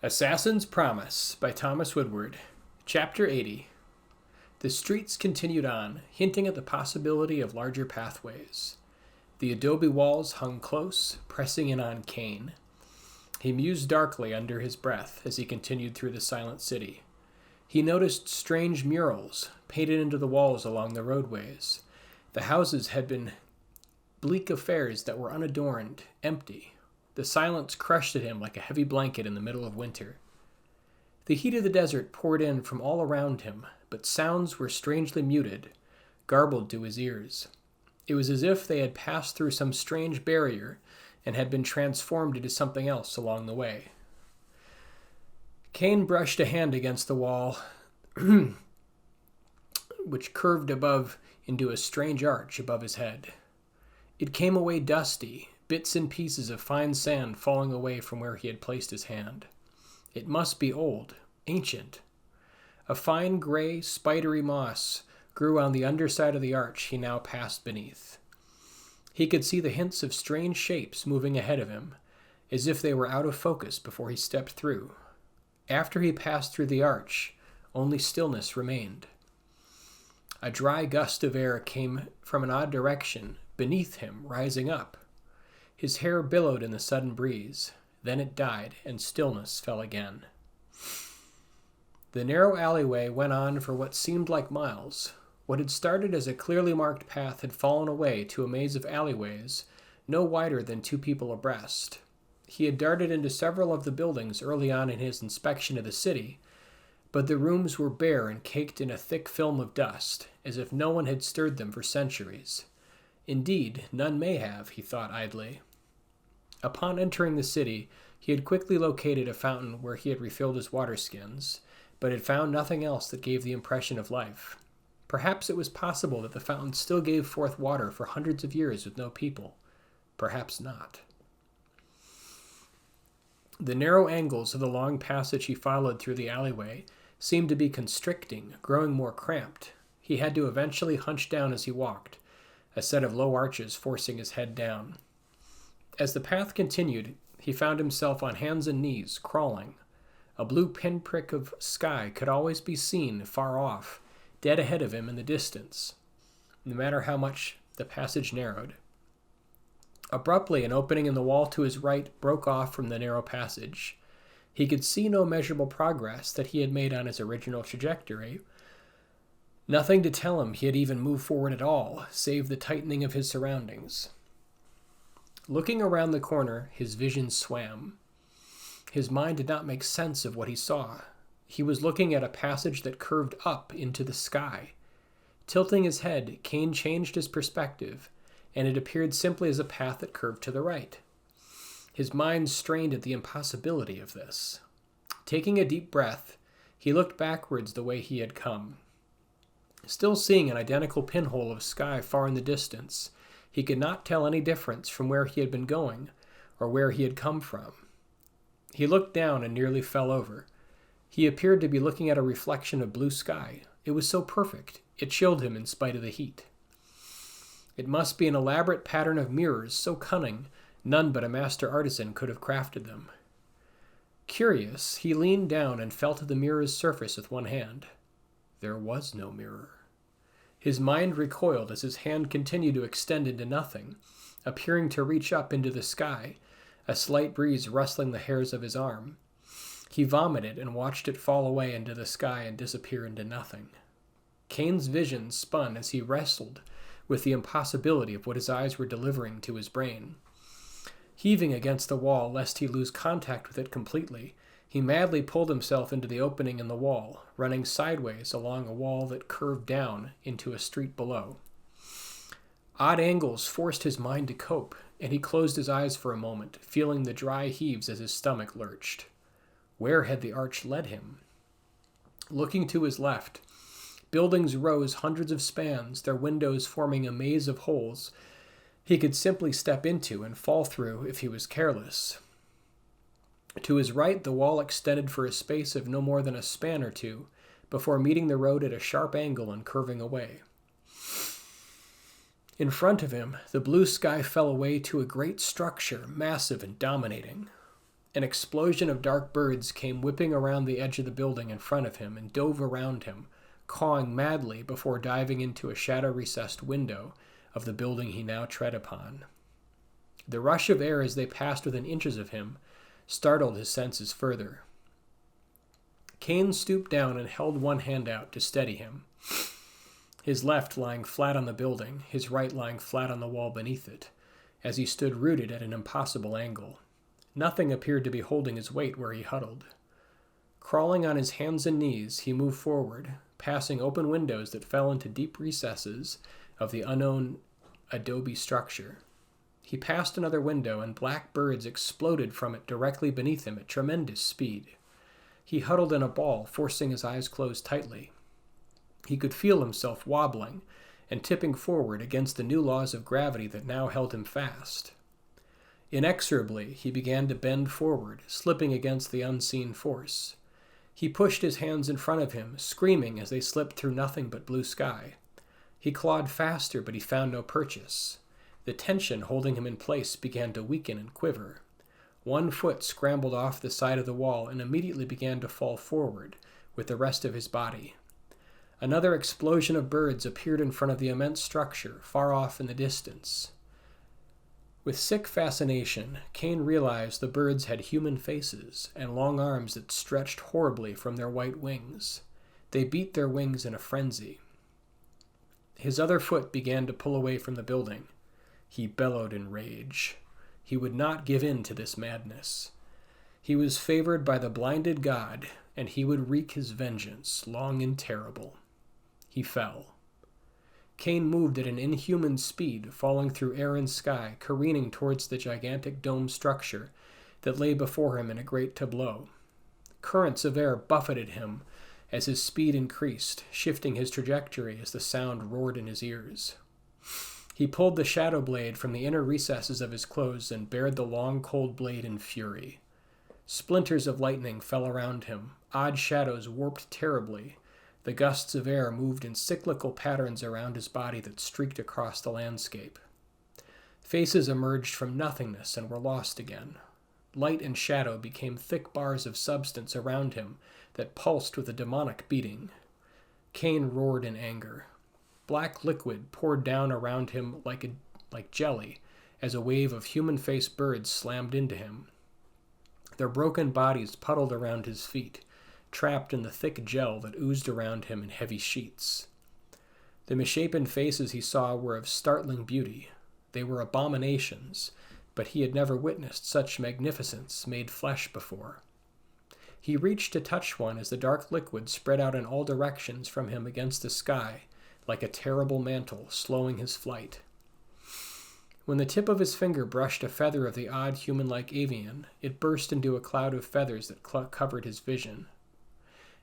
Assassin's Promise by Thomas Woodward. Chapter 80. The streets continued on, hinting at the possibility of larger pathways. The adobe walls hung close, pressing in on Kane. He mused darkly under his breath as he continued through the silent city. He noticed strange murals painted into the walls along the roadways. The houses had been bleak affairs that were unadorned, empty. The silence crushed at him like a heavy blanket in the middle of winter. The heat of the desert poured in from all around him, but sounds were strangely muted, garbled to his ears. It was as if they had passed through some strange barrier and had been transformed into something else along the way. Kane brushed a hand against the wall, which curved above into a strange arch above his head. It came away dusty, bits and pieces of fine sand falling away from where he had placed his hand. It must be old, ancient. A fine gray, spidery moss grew on the underside of the arch he now passed beneath. He could see the hints of strange shapes moving ahead of him, as if they were out of focus before he stepped through. After he passed through the arch, only stillness remained. A dry gust of air came from an odd direction, beneath him, rising up. His hair billowed in the sudden breeze. Then it died, and stillness fell again. The narrow alleyway went on for what seemed like miles. What had started as a clearly marked path had fallen away to a maze of alleyways, no wider than two people abreast. He had darted into several of the buildings early on in his inspection of the city, but the rooms were bare and caked in a thick film of dust, as if no one had stirred them for centuries. Indeed, none may have, he thought idly. Upon entering the city, he had quickly located a fountain where he had refilled his water skins, but had found nothing else that gave the impression of life. Perhaps it was possible that the fountain still gave forth water for hundreds of years with no people. Perhaps not. The narrow angles of the long passage he followed through the alleyway seemed to be constricting, growing more cramped. He had to eventually hunch down as he walked, a set of low arches forcing his head down. As the path continued, he found himself on hands and knees, crawling. A blue pinprick of sky could always be seen far off, dead ahead of him in the distance, no matter how much the passage narrowed. Abruptly, an opening in the wall to his right broke off from the narrow passage. He could see no measurable progress that he had made on his original trajectory. Nothing to tell him he had even moved forward at all, save the tightening of his surroundings. Looking around the corner, his vision swam. His mind did not make sense of what he saw. He was looking at a passage that curved up into the sky. Tilting his head, Kane changed his perspective, and it appeared simply as a path that curved to the right. His mind strained at the impossibility of this. Taking a deep breath, he looked backwards the way he had come. Still seeing an identical pinhole of sky far in the distance, he could not tell any difference from where he had been going or where he had come from. He looked down and nearly fell over. He appeared to be looking at a reflection of blue sky. It was so perfect, it chilled him in spite of the heat. It must be an elaborate pattern of mirrors, so cunning, none but a master artisan could have crafted them. Curious, he leaned down and felt of the mirror's surface with one hand. There was no mirror. His mind recoiled as his hand continued to extend into nothing, appearing to reach up into the sky, a slight breeze rustling the hairs of his arm. He vomited and watched it fall away into the sky and disappear into nothing. Kane's vision spun as he wrestled with the impossibility of what his eyes were delivering to his brain. Heaving against the wall lest he lose contact with it completely, he madly pulled himself into the opening in the wall, running sideways along a wall that curved down into a street below. Odd angles forced his mind to cope, and he closed his eyes for a moment, feeling the dry heaves as his stomach lurched. Where had the arch led him? Looking to his left, buildings rose hundreds of spans, their windows forming a maze of holes he could simply step into and fall through if he was careless. To his right, the wall extended for a space of no more than a span or two, before meeting the road at a sharp angle and curving away. In front of him, the blue sky fell away to a great structure, massive and dominating. An explosion of dark birds came whipping around the edge of the building in front of him and dove around him, cawing madly before diving into a shadow-recessed window of the building he now tread upon. The rush of air as they passed within inches of him startled his senses further. Kane stooped down and held one hand out to steady him, his left lying flat on the building, his right lying flat on the wall beneath it, as he stood rooted at an impossible angle. Nothing appeared to be holding his weight where he huddled. Crawling on his hands and knees, he moved forward, passing open windows that fell into deep recesses of the unknown adobe structure. He passed another window, and black birds exploded from it directly beneath him at tremendous speed. He huddled in a ball, forcing his eyes closed tightly. He could feel himself wobbling and tipping forward against the new laws of gravity that now held him fast. Inexorably, he began to bend forward, slipping against the unseen force. He pushed his hands in front of him, screaming as they slipped through nothing but blue sky. He clawed faster, but he found no purchase. The tension holding him in place began to weaken and quiver. One foot scrambled off the side of the wall and immediately began to fall forward with the rest of his body. Another explosion of birds appeared in front of the immense structure, far off in the distance. With sick fascination, Kane realized the birds had human faces and long arms that stretched horribly from their white wings. They beat their wings in a frenzy. His other foot began to pull away from the building. He bellowed in rage. He would not give in to this madness. He was favored by the blinded god, and he would wreak his vengeance, long and terrible. He fell. Kane moved at an inhuman speed, falling through air and sky, careening towards the gigantic dome structure that lay before him in a great tableau. Currents of air buffeted him as his speed increased, shifting his trajectory as the sound roared in his ears. He pulled the shadow blade from the inner recesses of his clothes and bared the long, cold blade in fury. Splinters of lightning fell around him. Odd shadows warped terribly. The gusts of air moved in cyclical patterns around his body that streaked across the landscape. Faces emerged from nothingness and were lost again. Light and shadow became thick bars of substance around him that pulsed with a demonic beating. Kane roared in anger. Black liquid poured down around him like jelly as a wave of human-faced birds slammed into him. Their broken bodies puddled around his feet, trapped in the thick gel that oozed around him in heavy sheets. The misshapen faces he saw were of startling beauty. They were abominations, but he had never witnessed such magnificence made flesh before. He reached to touch one as the dark liquid spread out in all directions from him against the sky, like a terrible mantle, slowing his flight. When the tip of his finger brushed a feather of the odd human-like avian, it burst into a cloud of feathers that covered his vision.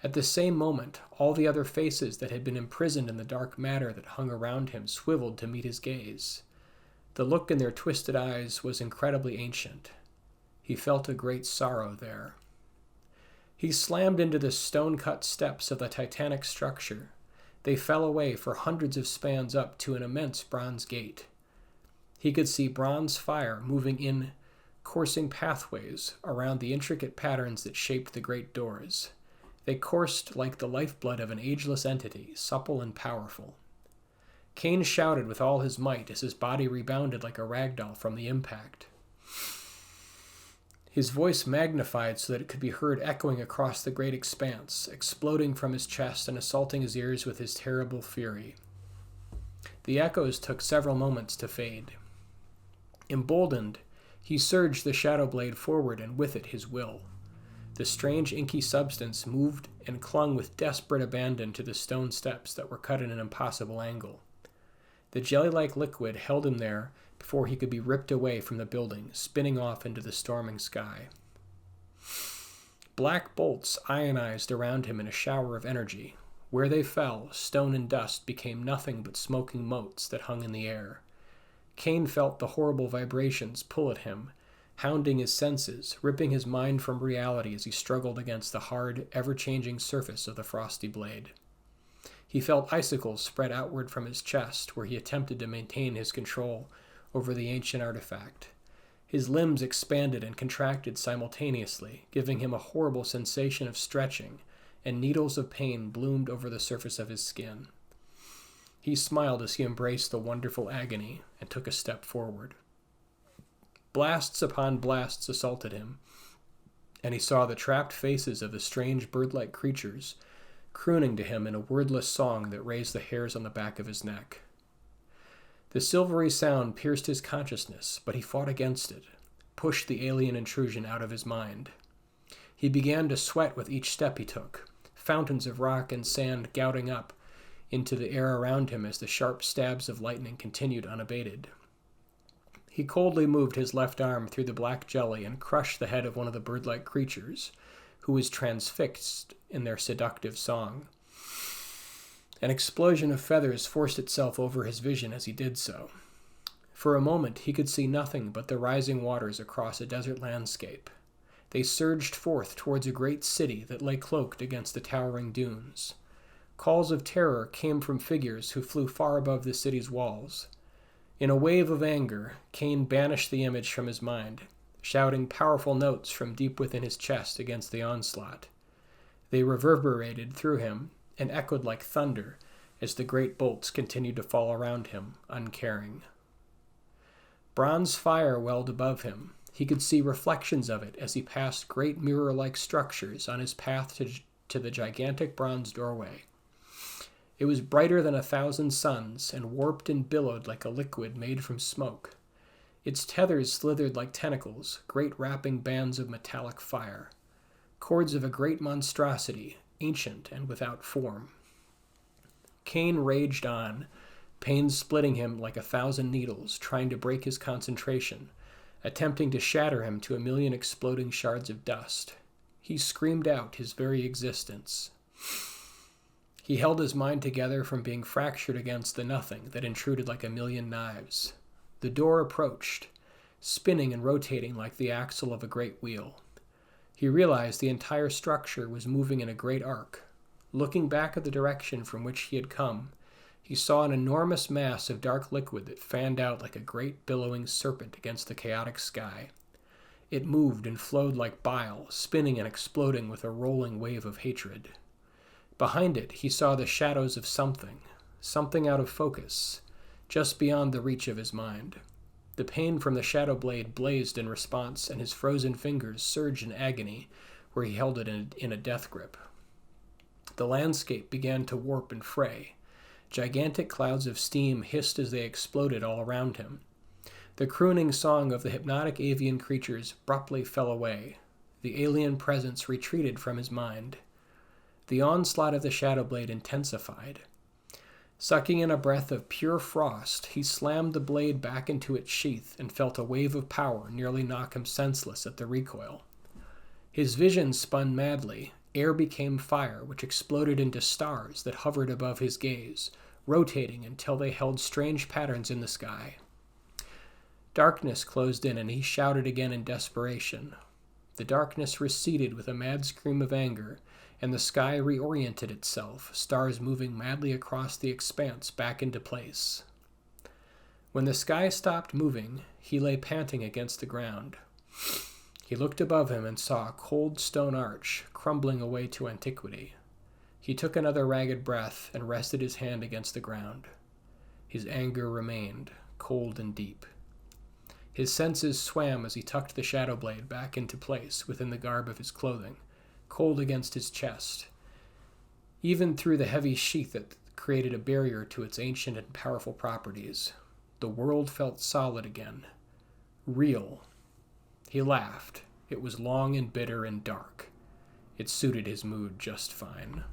At the same moment, all the other faces that had been imprisoned in the dark matter that hung around him swiveled to meet his gaze. The look in their twisted eyes was incredibly ancient. He felt a great sorrow there. He slammed into the stone-cut steps of the titanic structure. They fell away for hundreds of spans up to an immense bronze gate. He could see bronze fire moving in coursing pathways around the intricate patterns that shaped the great doors. They coursed like the lifeblood of an ageless entity, supple and powerful. Kane shouted with all his might as his body rebounded like a ragdoll from the impact. His voice magnified so that it could be heard echoing across the great expanse, exploding from his chest and assaulting his ears with his terrible fury. The echoes took several moments to fade. Emboldened, he surged the shadow blade forward and with it his will. The strange inky substance moved and clung with desperate abandon to the stone steps that were cut at an impossible angle. The jelly-like liquid held him there before he could be ripped away from the building, spinning off into the storming sky. Black bolts ionized around him in a shower of energy. Where they fell, stone and dust became nothing but smoking motes that hung in the air. Kane felt the horrible vibrations pull at him, hounding his senses, ripping his mind from reality as he struggled against the hard, ever-changing surface of the frosty blade. He felt icicles spread outward from his chest, where he attempted to maintain his control over the ancient artifact. His limbs expanded and contracted simultaneously, giving him a horrible sensation of stretching, and needles of pain bloomed over the surface of his skin. He smiled as he embraced the wonderful agony and took a step forward. Blasts upon blasts assaulted him, and he saw the trapped faces of the strange bird-like creatures crooning to him in a wordless song that raised the hairs on the back of his neck. The silvery sound pierced his consciousness, but he fought against it, pushed the alien intrusion out of his mind. He began to sweat with each step he took, fountains of rock and sand gouting up into the air around him as the sharp stabs of lightning continued unabated. He coldly moved his left arm through the black jelly and crushed the head of one of the bird-like creatures, who was transfixed in their seductive song. An explosion of feathers forced itself over his vision as he did so. For a moment he could see nothing but the rising waters across a desert landscape. They surged forth towards a great city that lay cloaked against the towering dunes. Calls of terror came from figures who flew far above the city's walls. In a wave of anger, Cain banished the image from his mind, shouting powerful notes from deep within his chest against the onslaught. They reverberated through him and echoed like thunder as the great bolts continued to fall around him, uncaring. Bronze fire welled above him. He could see reflections of it as he passed great mirror-like structures on his path to the gigantic bronze doorway. It was brighter than 1,000 suns and warped and billowed like a liquid made from smoke. Its tethers slithered like tentacles, great wrapping bands of metallic fire, cords of a great monstrosity, ancient and without form. Cain raged on, pain splitting him like 1,000 needles, trying to break his concentration, attempting to shatter him to a million exploding shards of dust. He screamed out his very existence. He held his mind together from being fractured against the nothing that intruded like a million knives. The door approached, spinning and rotating like the axle of a great wheel. He realized the entire structure was moving in a great arc. Looking back at the direction from which he had come, he saw an enormous mass of dark liquid that fanned out like a great billowing serpent against the chaotic sky. It moved and flowed like bile, spinning and exploding with a rolling wave of hatred. Behind it, he saw the shadows of something out of focus, just beyond the reach of his mind. The pain from the shadow blade blazed in response, and his frozen fingers surged in agony where he held it in a death grip. The landscape began to warp and fray. Gigantic clouds of steam hissed as they exploded all around him. The crooning song of the hypnotic avian creatures abruptly fell away. The alien presence retreated from his mind. The onslaught of the shadow blade intensified. Sucking in a breath of pure frost, he slammed the blade back into its sheath and felt a wave of power nearly knock him senseless at the recoil. His vision spun madly. Air became fire, which exploded into stars that hovered above his gaze, rotating until they held strange patterns in the sky. Darkness closed in, and he shouted again in desperation. The darkness receded with a mad scream of anger, and the sky reoriented itself, stars moving madly across the expanse back into place. When the sky stopped moving, he lay panting against the ground. He looked above him and saw a cold stone arch crumbling away to antiquity. He took another ragged breath and rested his hand against the ground. His anger remained, cold and deep. His senses swam as he tucked the shadow blade back into place within the garb of his clothing, cold against his chest. Even through the heavy sheath that created a barrier to its ancient and powerful properties, the world felt solid again, real. He laughed. It was long and bitter and dark. It suited his mood just fine.